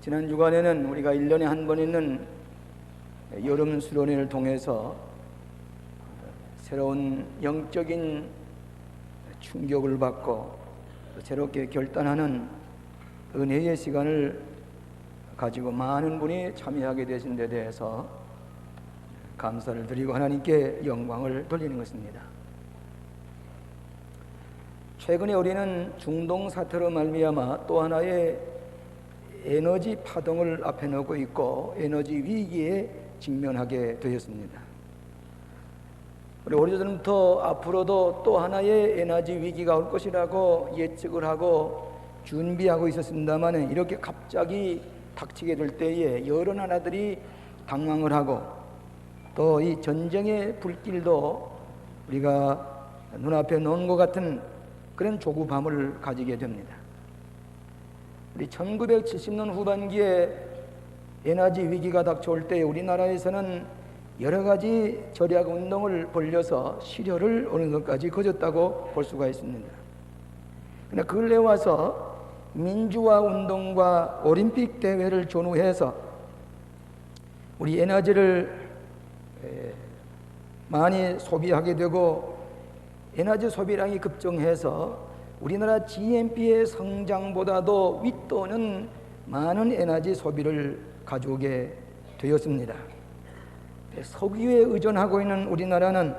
지난 주간에는 우리가 1년에 한 번 있는 여름 수련회를 통해서 새로운 영적인 충격을 받고 새롭게 결단하는 은혜의 시간을 가지고 많은 분이 참여하게 되신 데 대해서 감사를 드리고 하나님께 영광을 돌리는 것입니다. 최근에 우리는 중동 사태로 말미암아 또 하나의 에너지 파동을 앞에 놓고 있고 에너지 위기에 직면하게 되었습니다. 우리 오래전부터 앞으로도 또 하나의 에너지 위기가 올 것이라고 예측을 하고 준비하고 있었습니다만 이렇게 갑자기 닥치게 될 때에 여러 나라들이 당황을 하고 또 이 전쟁의 불길도 우리가 눈앞에 놓은 것 같은 그런 조급함을 가지게 됩니다. 우리 1970년 후반기에 에너지 위기가 닥쳐올 때 우리나라에서는 여러 가지 절약 운동을 벌려서 실효를 어느 것까지 거뒀다고 볼 수가 있습니다. 그러나 근래 와서 민주화 운동과 올림픽 대회를 전후해서 우리 에너지를 많이 소비하게 되고 에너지 소비량이 급증해서 우리나라 GNP의 성장보다도 윗도는 많은 에너지 소비를 가져오게 되었습니다. 석유에 의존하고 있는 우리나라는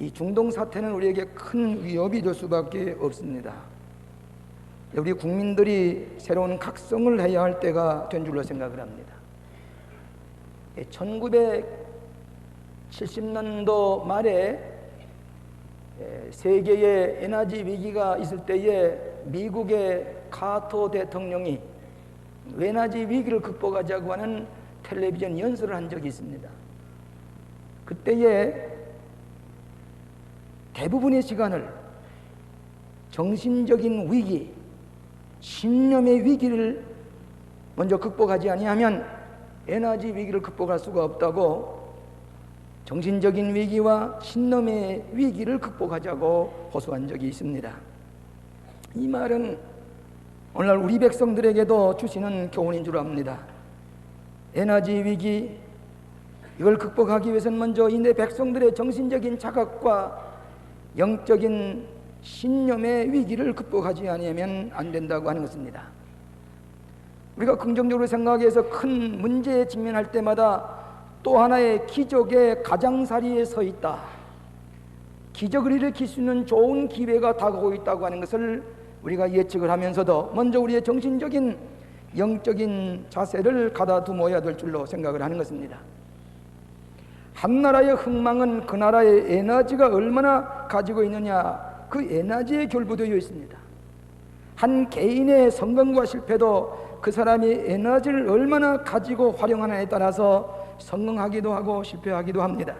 이 중동 사태는 우리에게 큰 위협이 될 수밖에 없습니다. 우리 국민들이 새로운 각성을 해야 할 때가 된 줄로 생각을 합니다. 1970년도 말에 세계의 에너지 위기가 있을 때에 미국의 카터 대통령이 에너지 위기를 극복하자고 하는 텔레비전 연설을 한 적이 있습니다. 그때에 대부분의 시간을 정신적인 위기, 신념의 위기를 먼저 극복하지 아니하면 에너지 위기를 극복할 수가 없다고 정신적인 위기와 신념의 위기를 극복하자고 호소한 적이 있습니다. 이 말은 오늘날 우리 백성들에게도 주시는 교훈인 줄 압니다. 에너지 위기, 이걸 극복하기 위해서는 먼저 이 내 백성들의 정신적인 자각과 영적인 신념의 위기를 극복하지 않으면 안 된다고 하는 것입니다. 우리가 긍정적으로 생각해서 큰 문제에 직면할 때마다 또 하나의 기적의 가장자리에 서 있다. 기적을 일으킬 수 있는 좋은 기회가 다가오고 있다고 하는 것을 우리가 예측을 하면서도 먼저 우리의 정신적인 영적인 자세를 가다두어야 될 줄로 생각을 하는 것입니다. 한 나라의 흥망은 그 나라의 에너지가 얼마나 가지고 있느냐, 그 에너지에 결부되어 있습니다. 한 개인의 성공과 실패도 그 사람이 에너지를 얼마나 가지고 활용하느냐에 따라서 성공하기도 하고 실패하기도 합니다.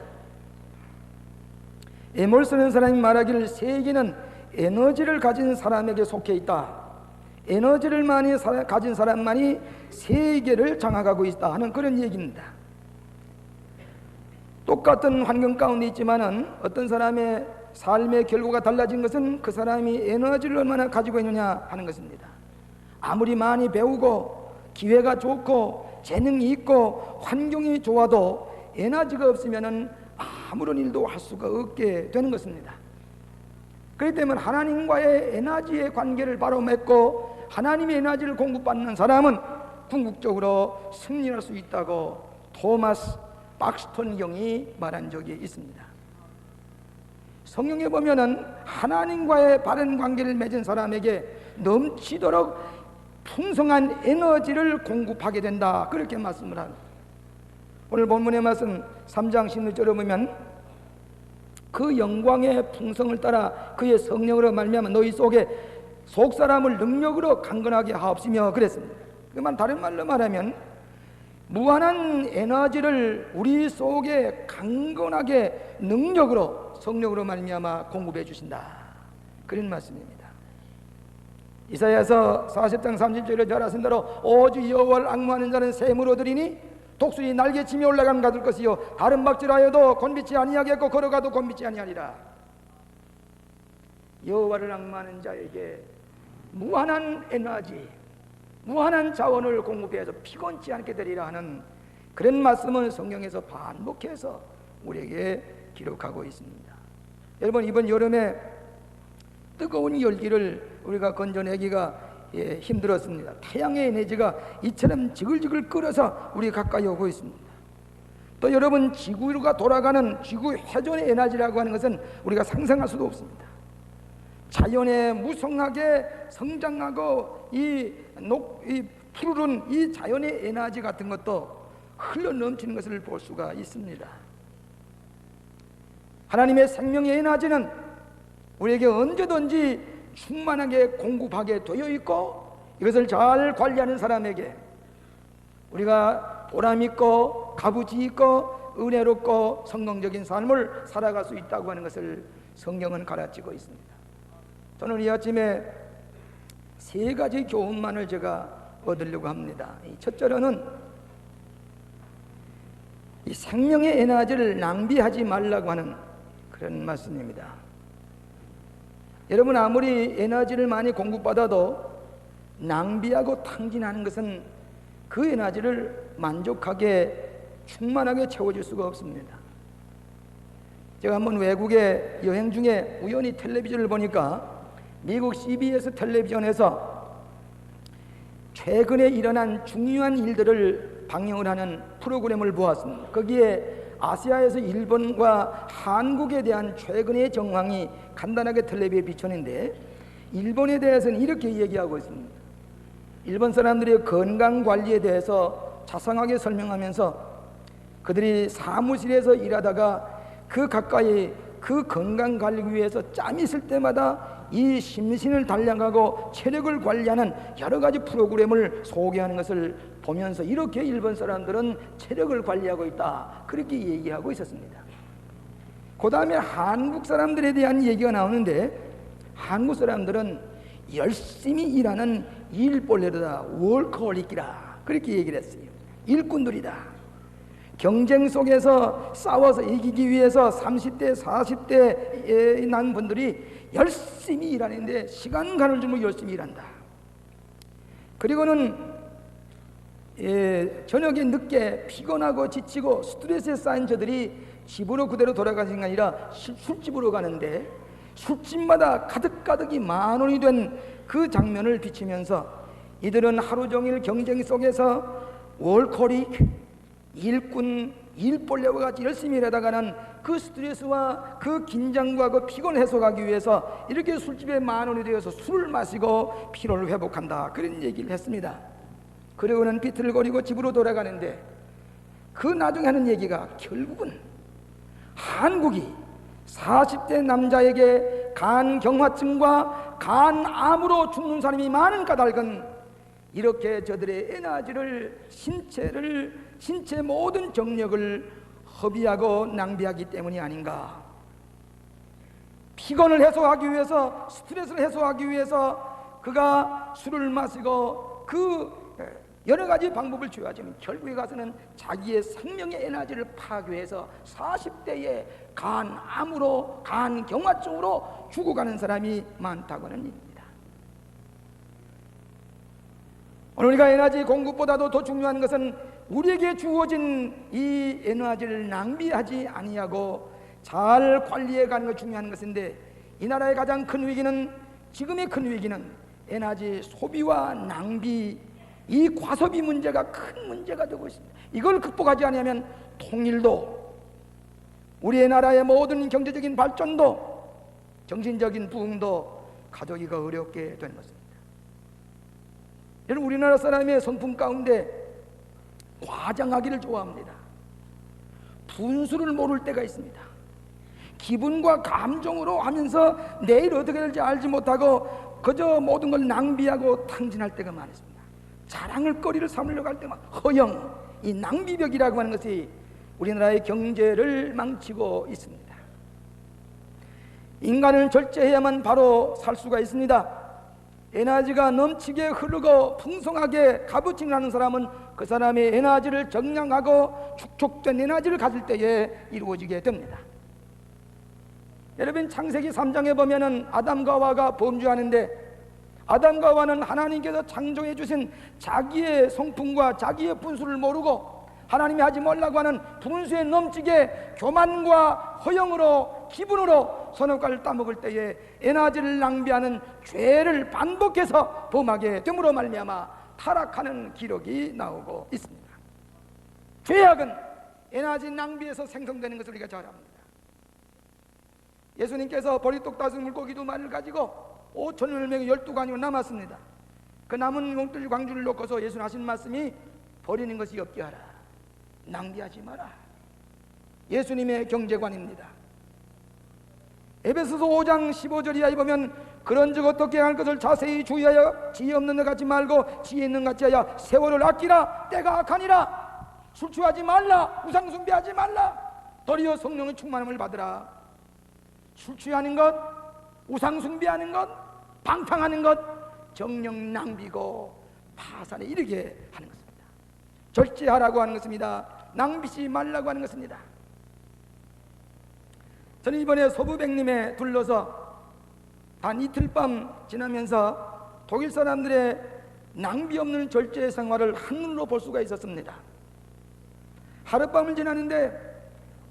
에몰슨이라는 사람이 말하기를 세계는 에너지를 가진 사람에게 속해 있다. 에너지를 많이 가진 사람만이 세계를 장악하고 있다 하는 그런 얘기입니다. 똑같은 환경 가운데 있지만은 어떤 사람의 삶의 결과가 달라진 것은 그 사람이 에너지를 얼마나 가지고 있느냐 하는 것입니다. 아무리 많이 배우고 기회가 좋고 재능이 있고 환경이 좋아도 에너지가 없으면은 아무런 일도 할 수가 없게 되는 것입니다. 그렇기 때문에 하나님과의 에너지의 관계를 바로 맺고 하나님의 에너지를 공급받는 사람은 궁극적으로 승리할 수 있다고 토마스 박스턴 경이 말한 적이 있습니다. 성경에 보면은 하나님과의 바른 관계를 맺은 사람에게 넘치도록 풍성한 에너지를 공급하게 된다, 그렇게 말씀을 합니다. 오늘 본문의 말씀 3장 16절에 보면 그 영광의 풍성을 따라 그의 성령으로 말미암아 너희 속에 속사람을 능력으로 강건하게 하옵시며 그랬습니다. 그만 다른 말로 말하면 무한한 에너지를 우리 속에 강건하게 능력으로 성령으로 말미암아 공급해 주신다, 그런 말씀입니다. 이사야서 40장 30절에 잘 아신 대로 오직 여호와를 앙무하는 자는 샘을 얻으리니 독수리 날개치며 올라가면 가둘 것이요 다른 박질하여도 곤비치 아니하겠고 걸어가도 곤비치 아니하리라. 여호와를 앙무하는 자에게 무한한 에너지, 무한한 자원을 공급해서 피곤치 않게 되리라 하는 그런 말씀을 성경에서 반복해서 우리에게 기록하고 있습니다. 여러분, 이번 여름에 뜨거운 열기를 우리가 건져내기가 힘들었습니다. 태양의 에너지가 이처럼 지글지글 끓어서 우리 가까이 오고 있습니다. 또 여러분, 지구가 돌아가는 지구 회전의 에너지라고 하는 것은 우리가 상상할 수도 없습니다. 자연에 무성하게 성장하고 이 푸르른 이 자연의 에너지 같은 것도 흘러 넘치는 것을 볼 수가 있습니다. 하나님의 생명의 에너지는 우리에게 언제든지 충만하게 공급하게 되어 있고, 이것을 잘 관리하는 사람에게 우리가 보람있고 값어치있고 은혜롭고 성공적인 삶을 살아갈 수 있다고 하는 것을 성경은 가르치고 있습니다. 저는 이 아침에 세 가지 교훈만을 제가 얻으려고 합니다. 첫째로는 이 생명의 에너지를 낭비하지 말라고 하는 그런 말씀입니다. 여러분, 아무리 에너지를 많이 공급받아도 낭비하고 탕진하는 것은 그 에너지를 만족하게 충만하게 채워줄 수가 없습니다. 제가 한번 외국에 여행 중에 우연히 텔레비전을 보니까 미국 CBS 텔레비전에서 최근에 일어난 중요한 일들을 방영을 하는 프로그램을 보았습니다. 거기에 아시아에서 일본과 한국에 대한 최근의 정황이 간단하게 텔레비에 비쳤는데, 일본에 대해서는 이렇게 얘기하고 있습니다. 일본 사람들의 건강관리에 대해서 자상하게 설명하면서 그들이 사무실에서 일하다가 그 가까이 그 건강관리 위해서 짬이 있을 때마다 이 심신을 단련하고 체력을 관리하는 여러 가지 프로그램을 소개하는 것을 보면서 이렇게 일본 사람들은 체력을 관리하고 있다, 그렇게 얘기하고 있었습니다. 그 다음에 한국 사람들에 대한 얘기가 나오는데, 한국 사람들은 열심히 일하는 일벌레다, 월커홀릭이라, 그렇게 얘기를 했어요. 일꾼들이다. 경쟁 속에서 싸워서 이기기 위해서 30대 40대에 난 분들이 열심히 일하는데 시간 가는 줄 모르고 열심히 일한다. 그리고는 저녁에 늦게 피곤하고 지치고 스트레스에 쌓인 저들이 집으로 그대로 돌아가는 게 아니라 술집으로 가는데, 술집마다 가득가득이 만원이 된 그 장면을 비치면서 이들은 하루 종일 경쟁 속에서 월커릭, 일꾼, 일벌레와 같이 열심히 일하다가는 그 스트레스와 그 긴장과 그 피곤을 해소하기 위해서 이렇게 술집에 만원이 되어서 술을 마시고 피로를 회복한다, 그런 얘기를 했습니다. 그리고는 비틀거리고 집으로 돌아가는데, 그 나중에 하는 얘기가 결국은 한국이 40대 남자에게 간경화증과 간암으로 죽는 사람이 많은 까닭은 이렇게 저들의 에너지를, 신체 모든 정력을 허비하고 낭비하기 때문이 아닌가. 피곤을 해소하기 위해서, 스트레스를 해소하기 위해서 그가 술을 마시고 그 여러 가지 방법을 취하지만 결국에 가서는 자기의 생명의 에너지를 파괴해서 40대에 간암으로, 간경화증으로 죽어가는 사람이 많다고는 입니다. 오늘 우리가 에너지 공급보다도 더 중요한 것은 우리에게 주어진 이 에너지를 낭비하지 아니하고 잘 관리해 가는 것이 중요한 것인데, 이 나라의 가장 큰 위기는, 지금의 큰 위기는 에너지 소비와 낭비, 이 과소비 문제가 큰 문제가 되고 있습니다. 이걸 극복하지 않으면 통일도, 우리의 나라의 모든 경제적인 발전도, 정신적인 부흥도 가져오기가 어렵게 되는 것입니다. 여러분, 우리나라 사람의 성품 가운데 과장하기를 좋아합니다. 분수를 모를 때가 있습니다. 기분과 감정으로 하면서 내일 어떻게 될지 알지 못하고 그저 모든 걸 낭비하고 탕진할 때가 많습니다. 자랑을 거리를 삼으려고 할 때만 허영, 이 낭비벽이라고 하는 것이 우리나라의 경제를 망치고 있습니다. 인간을 절제해야만 바로 살 수가 있습니다. 에너지가 넘치게 흐르고 풍성하게 값어치 나는 사람은 그 사람의 에너지를 정량하고 축적된 에너지를 가질 때에 이루어지게 됩니다. 여러분, 창세기 3장에 보면은 아담과 하와가 범죄하는데 아담과 하와는 하나님께서 창조해 주신 자기의 성품과 자기의 분수를 모르고 하나님이 하지 말라고 하는 분수에 넘치게 교만과 허영으로 기분으로 선악과를 따먹을 때에 에너지를 낭비하는 죄를 반복해서 범하게 됨으로 말미암아 타락하는 기록이 나오고 있습니다. 죄악은 에너지 낭비에서 생성되는 것을 우리가 잘 압니다. 예수님께서 보리떡 5 물고기 2마리를 가지고 5천을 먹여 12가니로 남았습니다. 그 남은 용들 광주를 놓고서 예수님 하신 말씀이 버리는 것이 없게 하라, 낭비하지 마라. 예수님의 경제관입니다. 에베소서 5장 15절 이하에 보면 그런즉 어떻게 할 것을 자세히 주의하여 지혜 없는 것 같지 말고 지혜 있는 것 같이 하여 세월을 아끼라. 때가 악하니라. 술 취하지 말라. 우상 숭배하지 말라. 도리어 성령의 충만함을 받으라. 술 취하는 것, 우상 숭배하는 것, 방탕하는 것 정령 낭비고 파산에 이르게 하는 것입니다. 절제하라고 하는 것입니다. 낭비지 말라고 하는 것입니다. 저는 이번에 소부백림에 둘러서 단 이틀 밤 지나면서 독일 사람들의 낭비 없는 절제 생활을 한눈으로 볼 수가 있었습니다. 하룻밤을 지나는데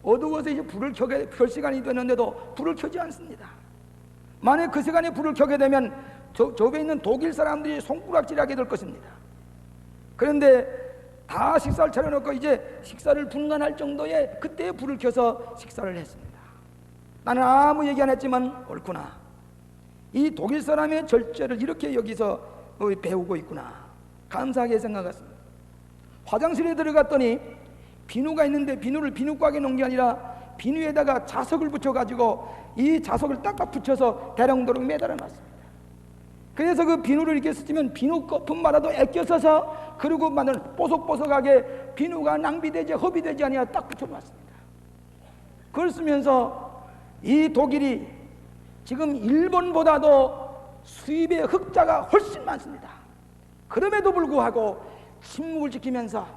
어두워서 이제 불을 켜게 켤 시간이 됐는데도 불을 켜지 않습니다. 만약 그 시간에 불을 켜게 되면 저에 있는 독일 사람들이 손가락질하게 될 것입니다. 그런데 다 식사를 차려놓고 이제 식사를 분간할 정도의 그때 불을 켜서 식사를 했습니다. 나는 아무 얘기 안 했지만 옳구나, 이 독일 사람의 절제를 이렇게 여기서 배우고 있구나, 감사하게 생각했습니다. 화장실에 들어갔더니 비누가 있는데 비누를 비누곽에 놓은 게 아니라 비누에다가 자석을 붙여가지고 이 자석을 딱딱 붙여서 대롱도롱 매달아 놨습니다. 그래서 그 비누를 이렇게 쓰면 비누 거품마라도 아껴 써서 그리고 만들 뽀석뽀석하게 비누가 낭비되지 허비되지 아니하 딱 붙여놨습니다. 그걸 쓰면서 이 독일이 지금 일본보다도 수입의 흑자가 훨씬 많습니다. 그럼에도 불구하고 침묵을 지키면서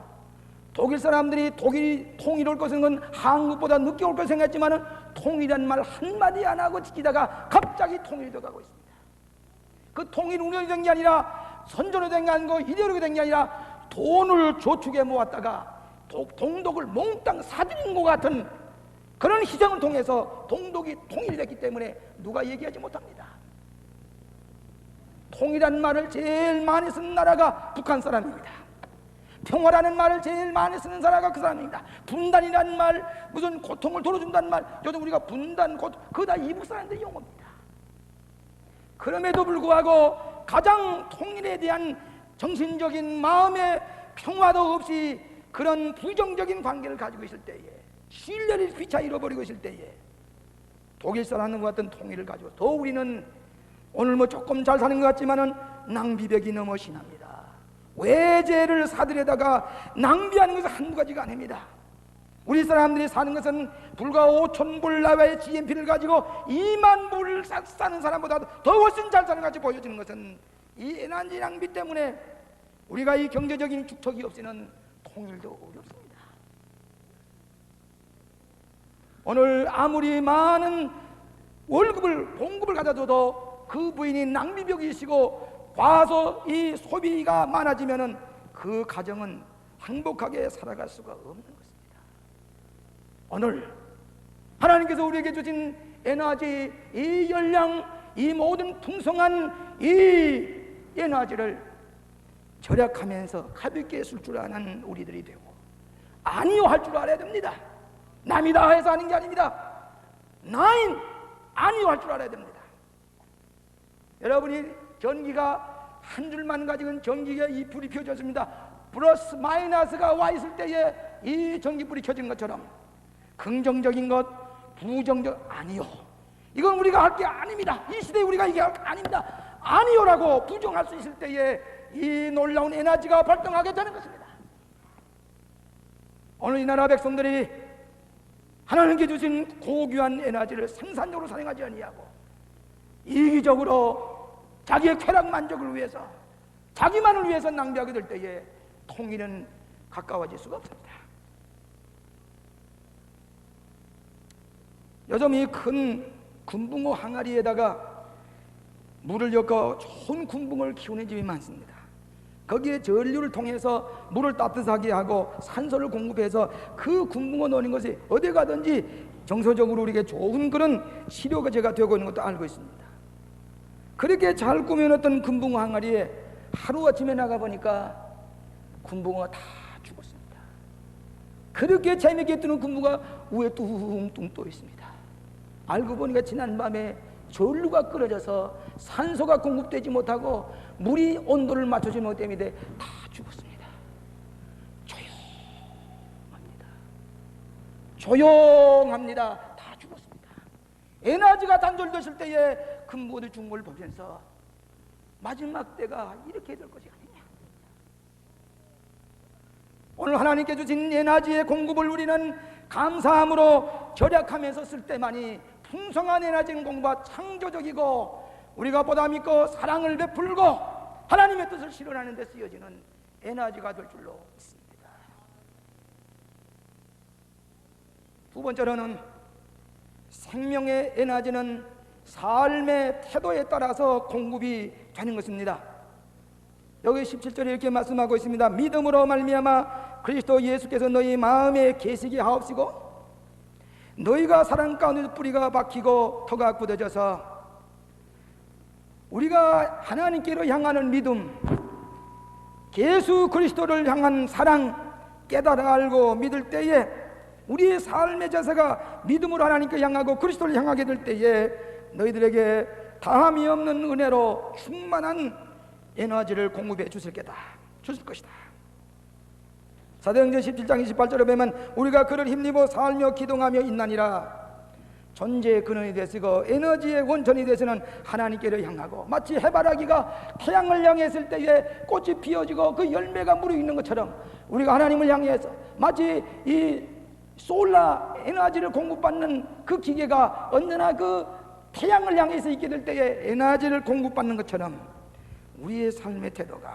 독일 사람들이 독일이 통일 올 것은 한국보다 늦게 올 걸 생각했지만 통일이란 말 한마디 안 하고 지키다가 갑자기 통일이 돼가고 있습니다. 그 통일 운영이 된 게 아니라 선전이 된 게 아니고 이대로 된 게 아니라 돈을 저축해 모았다가 동독을 몽땅 사들인 것 같은 그런 희생을 통해서 동독이 통일됐기 때문에 누가 얘기하지 못합니다. 통일이란 말을 제일 많이 쓰는 나라가 북한 사람입니다. 평화라는 말을 제일 많이 쓰는 사람가 그 사람입니다. 분단이라는 말, 무슨 고통을 덜어준다는 말, 요즘 우리가 분단, 그거 다 이북 사람들의 용어입니다. 그럼에도 불구하고 가장 통일에 대한 정신적인 마음의 평화도 없이 그런 부정적인 관계를 가지고 있을 때에, 신뢰를 피차 잃어버리고 있을 때에 독일 사람과 같은 통일을 가지고 더 우리는 오늘 뭐 조금 잘 사는 것 같지만은 낭비벽이 너무 심합니다. 외제를 사들여다가 낭비하는 것은 한두 가지가 아닙니다. 우리 사람들이 사는 것은 불과 5,000불 나와의 GNP를 가지고 2만 불을 사는 사람보다 더 훨씬 잘 사는 것 같이 보여지는 것은 이 에너지 낭비 때문에 우리가 이 경제적인 축적이 없이는 통일도 어렵습니다. 오늘 아무리 많은 봉급을 가져줘도 그 부인이 낭비벽이시고 과소 이 소비가 많아지면은 그 가정은 행복하게 살아갈 수가 없는 것입니다. 오늘 하나님께서 우리에게 주신 에너지, 이 열량, 이 모든 풍성한 이 에너지를 절약하면서 가볍게 쓸 줄 아는 우리들이 되고 아니요 할 줄 알아야 됩니다. 남이다 해서 하는 게 아닙니다. 나인 아니요 할 줄 알아야 됩니다. 여러분이 전기가 한 줄만 가지고는 전기가 이 불이 켜졌습니다. 플러스 마이너스가 와 있을 때에 이 전기불이 켜진 것처럼 긍정적인 것, 부정적 아니요. 이건 우리가 할 게 아닙니다. 이 시대에 우리가 이게 할 게 아닙니다. 아니요라고 부정할 수 있을 때에 이 놀라운 에너지가 발동하게 되는 것입니다. 오늘 이 나라 백성들이 하나님께 주신 고귀한 에너지를 생산적으로 사용하지 아니하고 이기적으로 자기의 쾌락 만족을 위해서 자기만을 위해서 낭비하게 될 때에 통일은 가까워질 수가 없습니다. 요즘 이 큰 금붕어 항아리에다가 물을 엮어 좋은 군붕을 키우는 집이 많습니다. 거기에 전류를 통해서 물을 따뜻하게 하고 산소를 공급해서 그 군붕어 놓는 것이 어디 가든지 정서적으로 우리에게 좋은 그런 치료제가 되고 있는 것도 알고 있습니다. 그렇게 잘 꾸며놨던 군붕어 항아리에 하루아침에 나가보니까 군붕어가 다 죽었습니다. 그렇게 재미있게 뜨는 군붕어가 위에 뚱뚱 떠 있습니다. 알고 보니까 지난밤에 전류가 끊어져서 산소가 공급되지 못하고 물이 온도를 맞추지 못하기 때문에 다 죽었습니다. 조용합니다. 다 죽었습니다. 에너지가 단절됐을 때에 군붕어들 죽은 걸 보면서 마지막 때가 이렇게 될 것이 아니냐. 오늘 하나님께 주신 에너지의 공급을 우리는 감사함으로 절약하면서 쓸 때만이 풍성한 에너지는 공부가 창조적이고 우리가 보다 믿고 사랑을 베풀고 하나님의 뜻을 실현하는 데 쓰여지는 에너지가 될 줄로 믿습니다. 두 번째로는 생명의 에너지는 삶의 태도에 따라서 공급이 되는 것입니다. 여기 17절에 이렇게 말씀하고 있습니다. 믿음으로 말미암아 그리스도 예수께서 너희 마음에 계시게 하옵시고 너희가 사랑 가운데 뿌리가 박히고 터가 굳어져서 우리가 하나님께로 향하는 믿음, 예수 그리스도를 향한 사랑 깨달아 알고 믿을 때에 우리의 삶의 자세가 믿음으로 하나님께 향하고 그리스도를 향하게 될 때에 너희들에게 다함이 없는 은혜로 충만한 에너지를 공급해 주실 것이다. 사도행전 17장 28절에 보면 우리가 그를 힘입어 살며 기동하며 있나니라. 존재의 근원이 되시고 에너지의 원천이 되시는 하나님께를 향하고 마치 해바라기가 태양을 향했을 때에 꽃이 피어지고 그 열매가 무르익는 것처럼 우리가 하나님을 향해서 마치 이 솔라 에너지를 공급받는 그 기계가 언제나 그 태양을 향해서 있게 될 때에 에너지를 공급받는 것처럼 우리의 삶의 태도가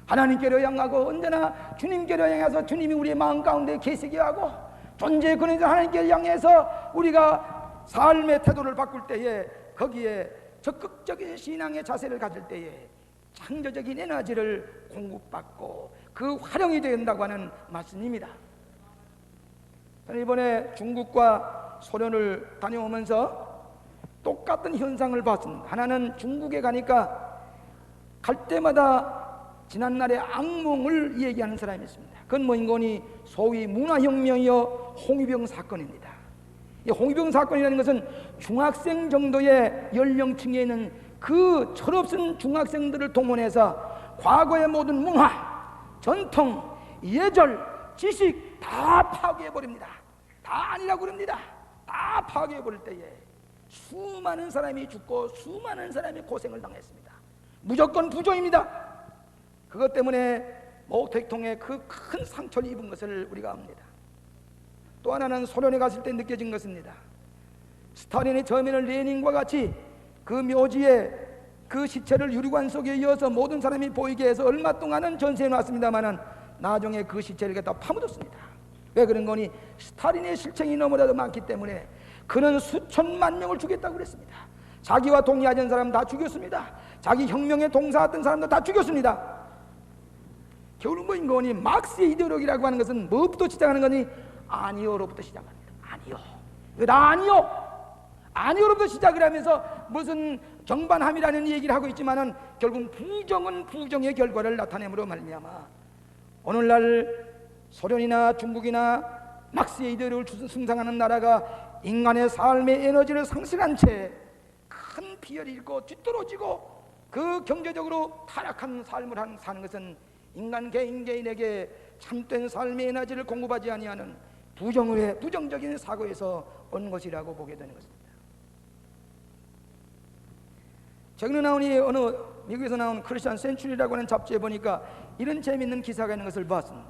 하나님께로 향하고 언제나 주님께로 향해서 주님이 우리의 마음 가운데 계시게 하고 존재의 근원이 하나님께로 향해서 우리가 삶의 태도를 바꿀 때에 거기에 적극적인 신앙의 자세를 가질 때에 창조적인 에너지를 공급받고 그 활용이 된다고 하는 말씀입니다. 저는 이번에 중국과 소련을 다녀오면서 똑같은 현상을 봤습니다. 하나는 중국에 가니까 갈 때마다 지난날의 악몽을 얘기하는 사람이 있습니다. 그건 뭐인거니 소위 문화혁명이요 홍위병 사건입니다. 이 홍위병 사건이라는 것은 중학생 정도의 연령층에 있는 그 철없은 중학생들을 동원해서 과거의 모든 문화, 전통, 예절, 지식 다 파괴해버립니다. 다 아니라고 그럽니다. 다 파괴해버릴 때에 수많은 사람이 죽고 수많은 사람이 고생을 당했습니다. 무조건 부조입니다. 그것 때문에 모택통에 그 큰 상처를 입은 것을 우리가 압니다. 또 하나는 소련에 갔을 때 느껴진 것입니다. 스탈린이 처음에는 레닌과 같이 그 묘지에 그 시체를 유리관 속에 이어서 모든 사람이 보이게 해서 얼마 동안은 전시해 놨습니다마는 나중에 그 시체를 갖다 파묻었습니다. 왜 그런 거니? 스탈린의 실청이 너무나도 많기 때문에 그는 수천만 명을 죽였다고 그랬습니다. 자기와 동의하는 사람 다 죽였습니다. 자기 혁명에 동사했던 사람도 다 죽였습니다. 결국 뭐인 거니? 막스의 이데올로기라고 하는 것은 뭐부터 시작하는 거니? 아니요로부터 시작합니다. 아니요. 왜 나 아니요? 아니요로부터 시작을 하면서 무슨 정반함이라는 얘기를 하고 있지만은 결국 부정은 부정의 결과를 나타내므로 말미암아 오늘날 소련이나 중국이나 막스의 이데올로기를 승상하는 나라가 인간의 삶의 에너지를 상실한 채 큰 피해를 입고 뒤떨어지고 그 경제적으로 타락한 삶을 사는 것은 인간 개인에게 참된 삶의 에너지를 공급하지 아니하는 부정적인 사고에서 온 것이라고 보게 되는 것입니다. 최근에 나온 어느 미국에서 나온 크리스천 센츄리라고 하는 잡지에 보니까 이런 재미있는 기사가 있는 것을 봤습니다.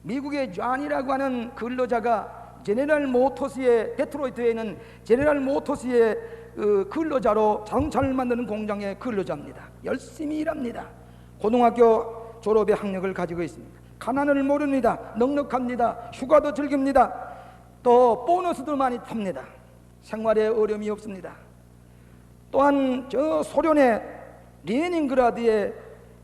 미국의 존이라고 하는 근로자가 제네럴 모터스의 데트로이트에 있는 제네럴 모터스의 근로자로 자동차를 만드는 공장의 근로자입니다. 열심히 일합니다. 고등학교 졸업의 학력을 가지고 있습니다. 가난을 모릅니다. 넉넉합니다. 휴가도 즐깁니다. 또 보너스도 많이 탑니다. 생활에 어려움이 없습니다. 또한 저 소련의 레닌그라드의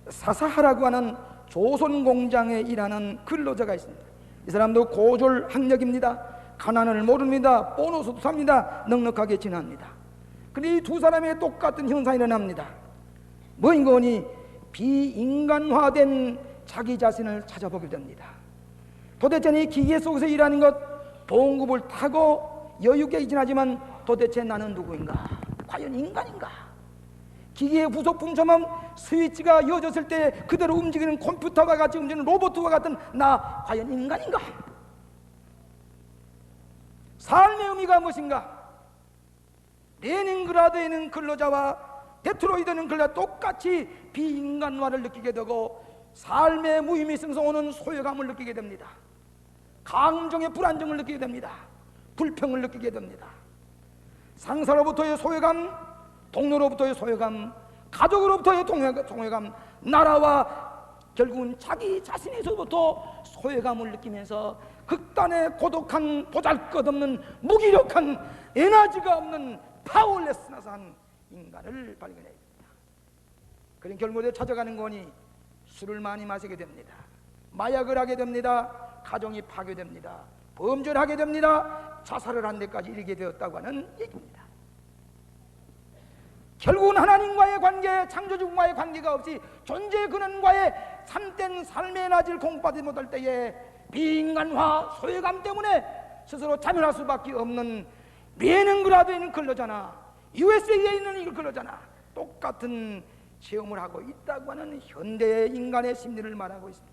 사사하라고 하는 조선 공장에 일하는 근로자가 있습니다. 이 사람도 고졸 학력입니다. 가난을 모릅니다. 보너스도 삽니다. 넉넉하게 지납니다. 그런데 이 두 사람의 똑같은 현상이 일어납니다. 뭐인거니 비인간화된 자기 자신을 찾아보게 됩니다. 도대체 이 기계 속에서 일하는 것, 봉급을 타고 여유있게 지나지만 도대체 나는 누구인가? 과연 인간인가? 기계의 부속품처럼 스위치가 이어졌을 때 그대로 움직이는 컴퓨터와 같이 움직이는 로봇과 같은 나, 과연 인간인가? 삶의 의미가 무엇인가? 레닌그라드에 있는 근로자와 데트로이트에 있는 근로자와 똑같이 비인간화를 느끼게 되고 삶의 무의미성에서 오는 소외감을 느끼게 됩니다. 감정의 불안정을 느끼게 됩니다. 불평을 느끼게 됩니다. 상사로부터의 소외감, 동료로부터의 소외감, 가족으로부터의 소외감, 나라와 결국은 자기 자신에서부터 소외감을 느끼면서 극단의 고독한 보잘것없는 무기력한 에너지가 없는 파워레스한 인간을 발견해야 됩니다. 그런 결국에 찾아가는 거니 술을 많이 마시게 됩니다. 마약을 하게 됩니다. 가정이 파괴됩니다. 범죄를 하게 됩니다. 자살을 한 데까지 이르게 되었다고 하는 얘기입니다. 결국은 하나님과의 관계, 창조주와의 관계가 없이 존재 근원과의 참된 삶의 에너지를 공부하지 못할 때에 비인간화, 소외감 때문에 스스로 자멸할 수밖에 없는 레닌그라드에 있는 근로자나 USA에 있는 이 근로자나 똑같은 체험을 하고 있다고 하는 현대의 인간의 심리를 말하고 있습니다.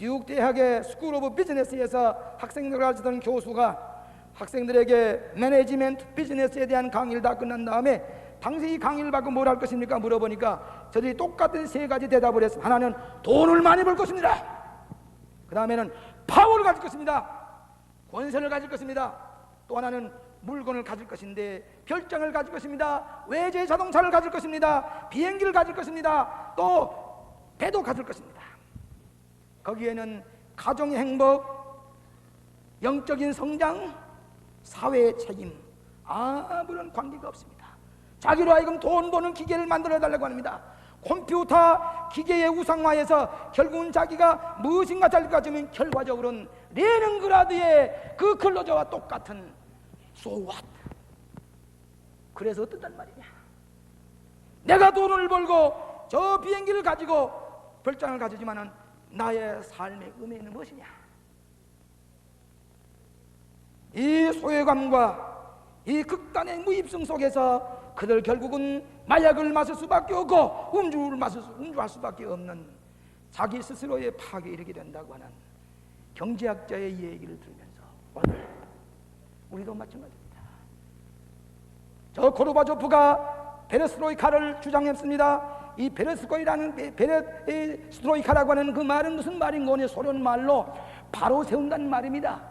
뉴욕 대학의 스쿨 오브 비즈니스에서 학생들을 가르치던 교수가 학생들에게 매니지먼트 비즈니스에 대한 강의를 다 끝난 다음에 당시 이 강의를 받고 뭘 할 것입니까? 물어보니까 저들이 똑같은 세 가지 대답을 했습니다. 하나는 돈을 많이 벌 것입니다. 그 다음에는 파워를 가질 것입니다. 권세를 가질 것입니다. 또 하나는 물건을 가질 것인데 별장을 가질 것입니다. 외제 자동차를 가질 것입니다. 비행기를 가질 것입니다. 또 배도 가질 것입니다. 거기에는 가정의 행복, 영적인 성장, 사회의 책임, 아무런 관계가 없습니다. 자기로 하여금 돈 버는 기계를 만들어 달라고 합니다. 컴퓨터 기계의 우상화에서 결국은 자기가 무엇인가 잘 가지면 결과적으로는 레닌그라드의 그 근로자와 똑같은 So what? 그래서 어떻단 말이냐? 내가 돈을 벌고 저 비행기를 가지고 별장을 가지지만은 나의 삶의 의미는 무엇이냐? 이 소외감과 이 극단의 무입성 속에서 그들 결국은 마약을 마실 수밖에 없고 음주할 수밖에 없는 자기 스스로의 파괴에 이르게 된다고 하는 경제학자의 얘기를 들으면서 오늘 우리도 마찬가지입니다. 저 고르바초프가 베레스트로이카를 주장했습니다. 이 베레스트로이카라고 하는 그 말은 무슨 말인 거니? 소련 말로 바로 세운다는 말입니다.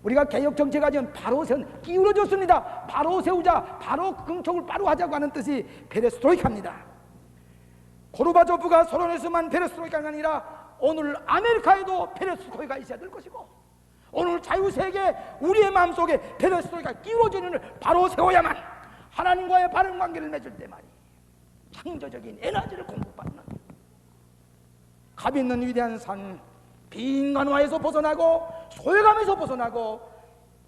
우리가 개혁 정책 가지면 바로 기울어졌습니다. 바로 세우자, 바로 긍정을 바로 하자고 하는 뜻이 베레스트로이카입니다. 고르바초프가 소련에서만 베레스트로이카가 아니라 오늘 아메리카에도 베레스트로이카가 있어야 될 것이고 오늘 자유세계 우리의 마음속에 베레스트로이카가 기울어지는 을 바로 세워야만 하나님과의 바른 관계를 맺을 때만이 창조적인 에너지를 공급받는 값 있는 위대한 삶, 비인간화에서 벗어나고 소외감에서 벗어나고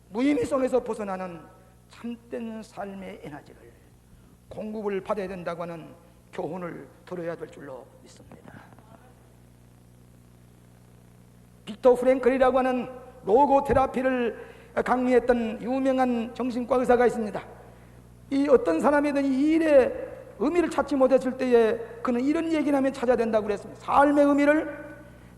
무의미성에서 벗어나는 참된 삶의 에너지를 공급을 받아야 된다고 하는 교훈을 들어야 될 줄로 믿습니다. 빅터 프랭클이라고 하는 로고 테라피를 강의했던 유명한 정신과 의사가 있습니다. 이 어떤 사람이든 이 일의 의미를 찾지 못했을 때에 그는 이런 얘기를 하면 찾아야 된다고 그랬습니다. 삶의 의미를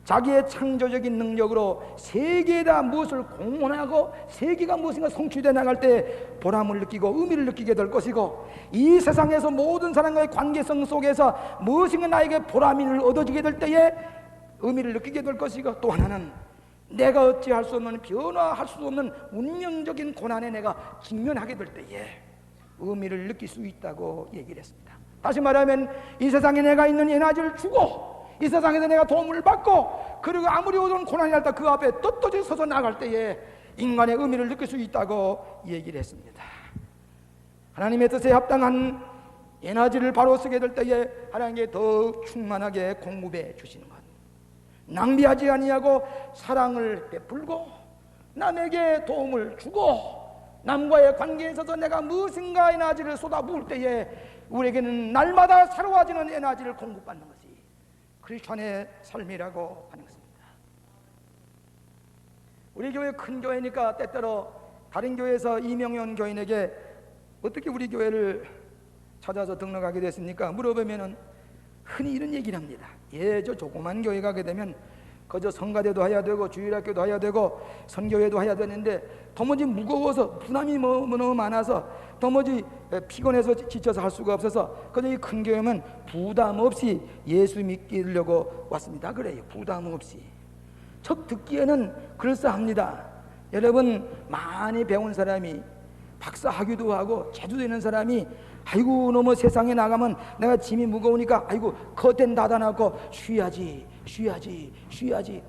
자기의 창조적인 능력으로 세계에다 무엇을 공헌하고 세계가 무엇인가 성취되어 나갈 때 보람을 느끼고 의미를 느끼게 될 것이고 이 세상에서 모든 사람과의 관계성 속에서 무엇인가 나에게 보람을 얻어지게 될 때에 의미를 느끼게 될 것이고 또 하나는 내가 어찌할 수 없는 변화할 수 없는 운명적인 고난에 내가 직면하게 될 때에 의미를 느낄 수 있다고 얘기를 했습니다. 다시 말하면 이 세상에 내가 있는 에너지를 주고 이 세상에서 내가 도움을 받고 그리고 아무리 어두운 고난이 날 때 그 앞에 떳떳이 서서 나갈 때에 인간의 의미를 느낄 수 있다고 얘기를 했습니다. 하나님의 뜻에 합당한 에너지를 바로 쓰게 될 때에 하나님께 더욱 충만하게 공급해 주시는 것. 낭비하지 아니하고 사랑을 베풀고 남에게 도움을 주고 남과의 관계에 있어서 내가 무엇인가 에너지를 쏟아부을 때에 우리에게는 날마다 새로워지는 에너지를 공급받는 것이 크리스천의 삶이라고 하는 것입니다. 우리 교회 큰 교회니까 때때로 다른 교회에서 이명현 교인에게 어떻게 우리 교회를 찾아서 등록하게 됐습니까? 물어보면은 흔히 이런 얘기를 합니다. 저 조그만 교회 가게 되면 그저 성가대도 해야 되고 주일학교도 해야 되고 선교회도 해야 되는데 도무지 무거워서 부담이 너무 많아서 도무지 피곤해서 지쳐서 할 수가 없어서 그저 이 큰 교회면 부담 없이 예수 믿기려고 왔습니다. 그래요. 부담 없이. 척 듣기에는 그럴싸합니다. 여러분, 많이 배운 사람이 박사학위도 하고 제주도 있는 사람이 아이고 너무 세상에 나가면 내가 짐이 무거우니까 아이고 커튼 닫아놓고 쉬어야지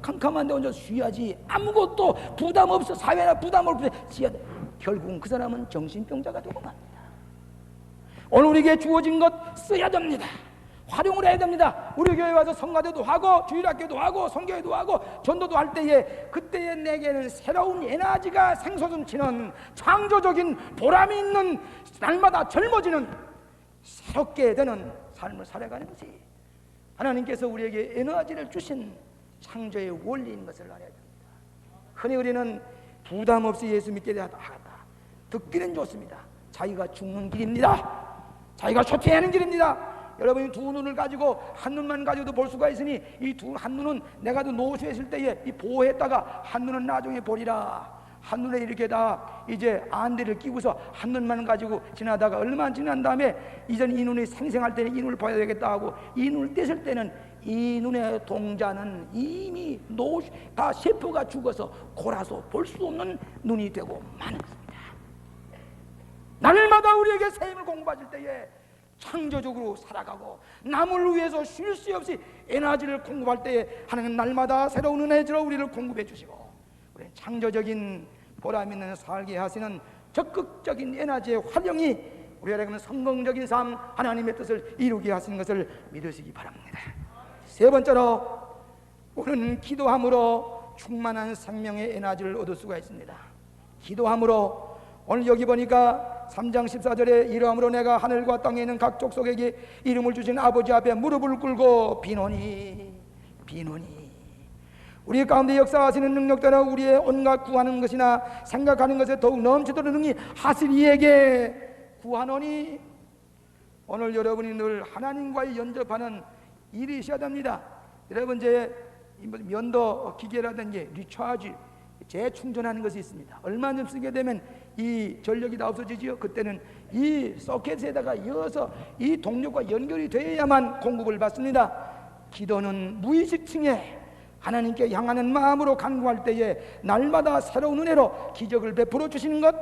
캄캄한데 혼자 쉬어야지 아무것도 부담 없어 사회나 부담 없어 쉬어야 돼. 결국은 그 사람은 정신병자가 되고 맙니다. 오늘 우리에게 주어진 것 써야 됩니다. 활용을 해야 됩니다. 우리 교회 와서 성가대도 하고 주일학교도 하고 선교회도 하고 전도도 할 때에 그때에 내게는 새로운 에너지가 생솟음치는 창조적인 보람이 있는 날마다 젊어지는 새롭게 되는 삶을 살아가는 것이 하나님께서 우리에게 에너지를 주신 창조의 원리인 것을 알아야 됩니다. 흔히 우리는 부담 없이 예수 믿게 되었다. 듣기는 좋습니다. 자기가 죽는 길입니다. 자기가 쇼팅하는 길입니다. 여러분이 두 눈을 가지고 한 눈만 가지고도 볼 수가 있으니 이 한 눈은 내가 노쇼에 있을 때에 이 보호했다가 한 눈은 나중에 보리라. 한 눈에 이렇게 다 이제 안대를 끼고서 한 눈만 가지고 지나다가 얼마 지난 다음에 이전 이 눈이 생생할 때는 이 눈을 봐야 되겠다 하고 이 눈을 뗐을 때는 이 눈의 동자는 이미 다 세포가 죽어서 골아서 볼 수 없는 눈이 되고 마는 것입니다. 날마다 우리에게 새 힘을 공부하실 때에 창조적으로 살아가고 남을 위해서 쉴 새 없이 에너지를 공급할 때에 하나님은 날마다 새로운 은혜로 우리를 공급해 주시고 우리 창조적인 보람 있는 살게 하시는 적극적인 에너지의 활용이 우리에게는 성공적인 삶 하나님의 뜻을 이루게 하시는 것을 믿으시기 바랍니다. 세 번째로 우리는 기도함으로 충만한 생명의 에너지를 얻을 수가 있습니다. 기도함으로 오늘 여기 보니까 3장 14절에 이러함으로 내가 하늘과 땅에 있는 각 족속에게 이름을 주신 아버지 앞에 무릎을 꿇고 비노니 우리 가운데 역사하시는 능력대로 우리의 온갖 구하는 것이나 생각하는 것에 더욱 넘치도록 능히 하시리에게 구하노니. 오늘 여러분이 늘 하나님과의 연접하는 일이 있어야 됩니다. 여러분 제 면도 기계라든지 리차지 재충전하는 것이 있습니다. 얼마 좀 쓰게 되면 이 전력이 다 없어지지요. 그때는 이 소켓에다가 이어서 이 동력과 연결이 되어야만 공급을 받습니다. 기도는 무의식층에 하나님께 향하는 마음으로 간구할 때에 날마다 새로운 은혜로 기적을 베풀어 주시는 것,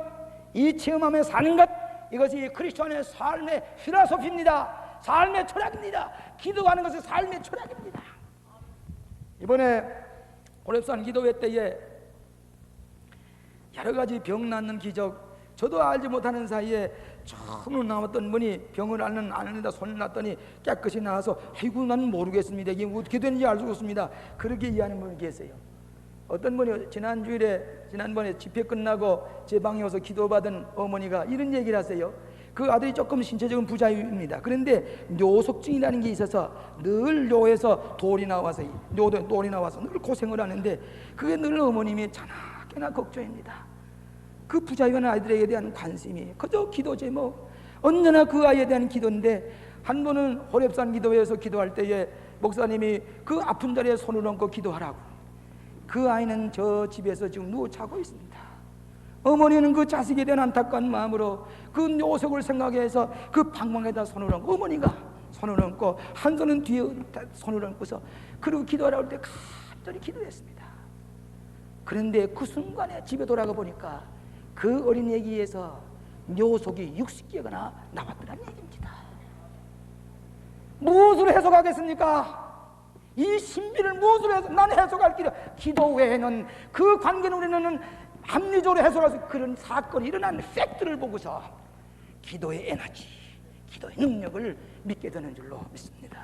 이 체험하며 사는 것, 이것이 크리스천의 삶의 필라소피입니다. 삶의 철학입니다. 기도하는 것은 삶의 철학입니다. 이번에 호렙산 기도회 때에 여러 가지 병 낫는 기적, 저도 알지 못하는 사이에 처음 나왔던 분이 병을 앓는다 손을 놨더니 깨끗이 나와서 아이고 나는 모르겠습니다. 이게 어떻게 되는지 알 수 없습니다. 그렇게 이해하는 분이 계세요. 어떤 분이 지난번에 집회 끝나고 제 방에 와서 기도받은 어머니가 이런 얘기를 하세요. 그 아들이 조금 신체적인 부자입니다. 그런데 뇨석증이라는 게 있어서 늘 뇨에서 돌이 나와서 늘 고생을 하는데 그게 늘 어머님이 자나깨나 걱정입니다. 그 부자유한 아이들에게 대한 관심이 그저 기도 제목, 언제나 그 아이에 대한 기도인데 한 번은 호렙산 기도회에서 기도할 때에 목사님이 그 아픈 자리에 손을 얹고 기도하라고. 그 아이는 저 집에서 지금 누워 자고 있습니다. 어머니는 그 자식에 대한 안타까운 마음으로 그 뇨석을 생각해서 그 방망에다 손을 얹고 어머니가 손을 얹고 한 손은 뒤에 손을 얹고서 그리고 기도하라고 할 때 갑자기 기도했습니다. 그런데 그 순간에 집에 돌아가 보니까 그 어린 애기에서 뇨속이 60개가 나왔더라는 얘기입니다. 무엇으로 해석하겠습니까? 이 신비를 무엇으로 나는 해석할 길이 기도 외에는 그 관계는 우리는 합리적으로 해석할 수 그런 사건이 일어난 팩트를 보고서 기도의 에너지, 기도의 능력을 믿게 되는 줄로 믿습니다.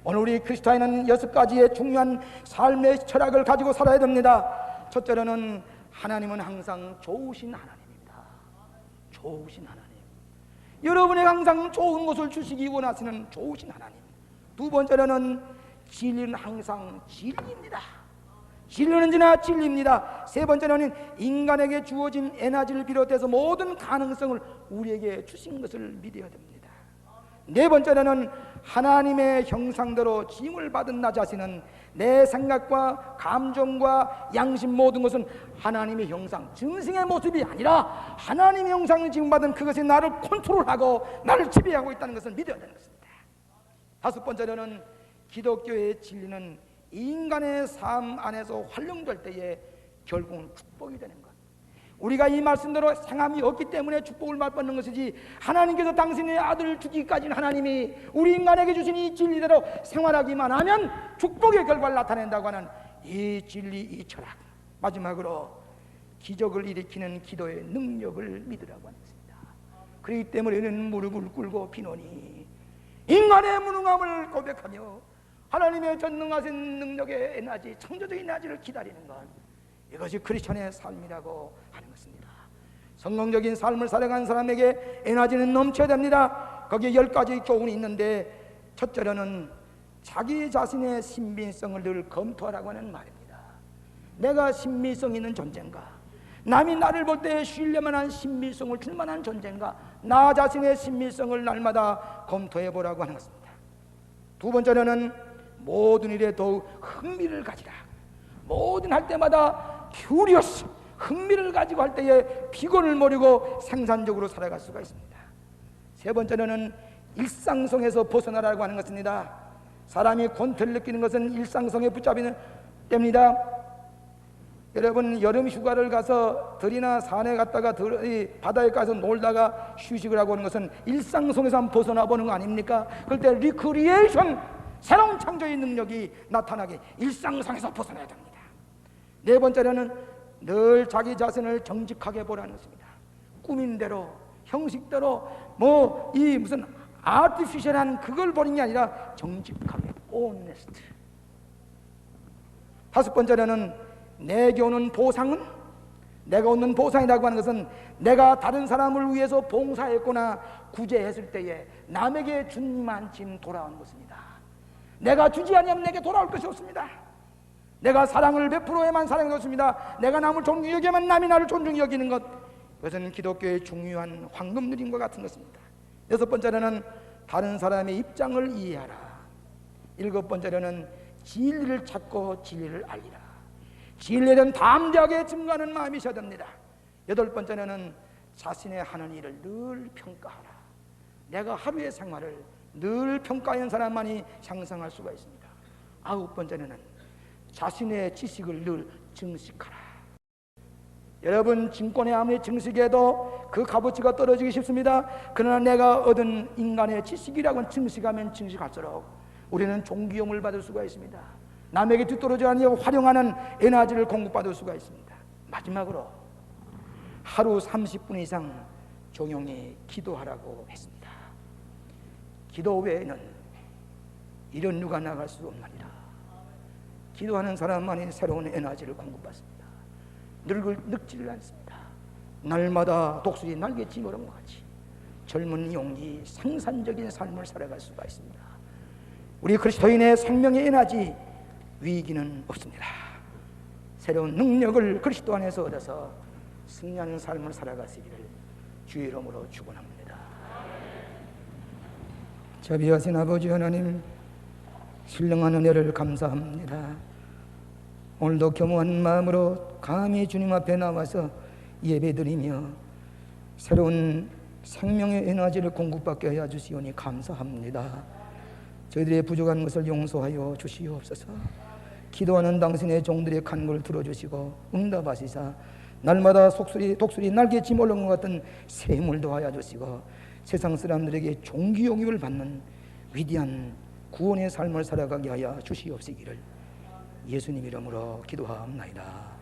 오늘 우리 그리스도인은 6가지의 중요한 삶의 철학을 가지고 살아야 됩니다. 첫째로는 하나님은 항상 좋으신 하나님입니다. 좋으신 하나님, 여러분에게 항상 좋은 것을 주시기 원하시는 좋으신 하나님. 두 번째로는 진리는 항상 진리입니다. 진리는 언제나 진리입니다. 세 번째로는 인간에게 주어진 에너지를 비롯해서 모든 가능성을 우리에게 주신 것을 믿어야 됩니다. 네 번째로는 하나님의 형상대로 지음을 받은 나 자신은 내 생각과 감정과 양심 모든 것은 하나님의 형상, 짐승의 모습이 아니라 하나님의 형상을 지음받은 그것이 나를 컨트롤하고 나를 지배하고 있다는 것을 믿어야 되는 것입니다. 다섯 번째로는 기독교의 진리는 인간의 삶 안에서 활용될 때에 결국은 축복이 되는 것. 우리가 이 말씀대로 행함이 없기 때문에 축복을 맛받는 것이지, 하나님께서 당신의 아들을 주기까지는 하나님이 우리 인간에게 주신 이 진리대로 생활하기만 하면 축복의 결과를 나타낸다고 하는 이 진리, 이 철학. 마지막으로 기적을 일으키는 기도의 능력을 믿으라고 하는 것입니다. 그렇기 때문에 우리는 무릎을 꿇고 비노니 인간의 무능함을 고백하며 하나님의 전능하신 능력의 에너지, 창조적인 에너지를 기다리는 것, 이것이 크리스천의 삶이라고 하는 것입니다. 성공적인 삶을 살아가는 사람에게 에너지는 넘쳐야 됩니다. 거기에 10가지 교훈이 있는데, 첫째로는 자기 자신의 신빙성을 늘 검토하라고 하는 말입니다. 내가 신빙성 있는 존재인가? 남이 나를 볼 때 신뢰만한 신빙성을 줄 만한 존재인가? 나 자신의 신빙성을 날마다 검토해 보라고 하는 것입니다. 두 번째로는 모든 일에 더욱 흥미를 가지라. 모든 할 때마다 큐리어스, 흥미를 가지고 할 때에 피곤을 모르고 생산적으로 살아갈 수가 있습니다. 세 번째로는 일상성에서 벗어나라고 하는 것입니다. 사람이 권태를 느끼는 것은 일상성에 붙잡히는 때입니다. 여러분, 여름 휴가를 가서 들이나 산에 갔다가 바다에 가서 놀다가 휴식을 하고 오는 것은 일상성에서 한번 벗어나 보는 거 아닙니까? 그럴 때 리크리에이션, 새로운 창조의 능력이 나타나게 일상성에서 벗어나야 됩니다. 네 번째로는 늘 자기 자신을 정직하게 보라는 것입니다. 꾸민 대로, 형식대로 이 무슨 아티피셜한 그걸 보는 게 아니라 정직하게, 오네스트. 다섯 번째로는 내게 오는 보상은, 내가 얻는 보상이라고 하는 것은 내가 다른 사람을 위해서 봉사했거나 구제했을 때에 남에게 준 만큼 돌아오는 것입니다. 내가 주지 않으면 내게 돌아올 것이 없습니다. 내가 사랑을 베풀어야만 사랑이 없습니다. 내가 남을 존중히 여기야만 남이 나를 존중히 여기는 것, 이것은 기독교의 중요한 황금 누림과 같은 것입니다. 여섯 번째로는 다른 사람의 입장을 이해하라. 일곱 번째로는 진리를 찾고 진리를 알리라. 진리에 대한 담대하게 증거하는 마음이 있어야 됩니다. 여덟 번째로는 자신의 하는 일을 늘 평가하라. 내가 하루의 생활을 늘 평가하는 사람만이 향상할 수가 있습니다. 아홉 번째는 자신의 지식을 늘 증식하라. 여러분, 증권에 아무리 증식해도 그 값어치가 떨어지기 쉽습니다. 그러나 내가 얻은 인간의 지식이라고는 증식하면 증식할수록 우리는 존귀함을 받을 수가 있습니다. 남에게 뒤떨어지지 않으려 활용하는 에너지를 공급받을 수가 있습니다. 마지막으로 하루 30분 이상 조용히 기도하라고 했습니다. 기도 외에는 이런 누가 나갈 수 없느니라. 기도하는 사람만이 새로운 에너지를 공급받습니다. 늙지를 않습니다. 날마다 독수리 날개짓 모른 것 같이 젊은 용기, 생산적인 삶을 살아갈 수가 있습니다. 우리 그리스도인의 생명의 에너지, 위기는 없습니다. 새로운 능력을 그리스도 안에서 얻어서 승리하는 삶을 살아가시기를 주의 이름으로 축원합니다. 자비하신 아버지 하나님, 신령한 은혜를 감사합니다. 오늘도 겸허한 마음으로 감히 주님 앞에 나와서 예배드리며 새로운 생명의 에너지를 공급받게 하여 주시오니 감사합니다. 저희들의 부족한 것을 용서하여 주시옵소서. 기도하는 당신의 종들의 간구를 들어주시고 응답하시사 날마다 독수리 날개짓 모르는 것 같은 샘을 더하여 주시고 세상 사람들에게 존귀 영입을 받는 위대한 구원의 삶을 살아가게 하여 주시옵시기를 예수님 이름으로 기도하옵나이다.